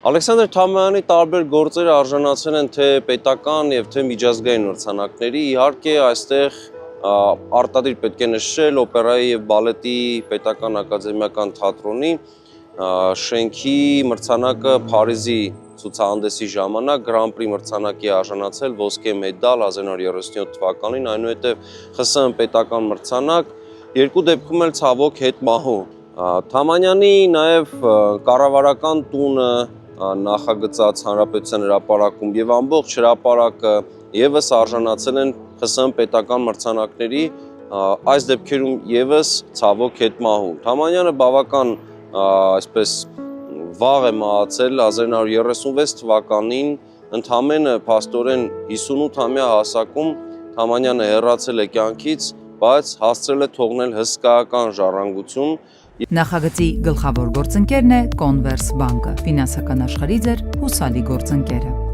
Ալեքսանդր Թամանյանի տարբեր գործերը արժանացել են թե պետական եւ թե միջազգային մրցանակների, իհարկե այստեղ արտադիր պետք է նշել օպերայի եւ բալետի պետական ակադեմիական թատրոնի շենքի մրցանակը Փարիզի ցուցահանդեսի ժամանակ Grand Prix մրցանակի արժանացել ոսկե մեդալ 1937 թվականին, այնուհետև ԽՍՀՄ պետական մրցանակ, երկու դեպքում էլ ցավոք հետմահու։ Թամանյանի նաև կառավարական տունը նախագծած Հանրապետության հրապարակում եւ ամբողջ հրապարակը եւս արժանացել են ԽՍՀՄ պետական մրցանակների, այս դեպքերում եւս ցավոք հետմահու։ Թամանյանը բավական այսպես վաղ է մահացել 1936 թվականին, ընդամենը փաստորեն 58-ամյա հասակում Թամանյանը հեռացել է կյանքից, բայց հասցրել է թողնել հսկայական ժառանգություն։ Նախագծի գլխավոր գործընկերն է Converse բանկը, ֆինանսական աշխարհի ձեր հուսալի գործընկերը։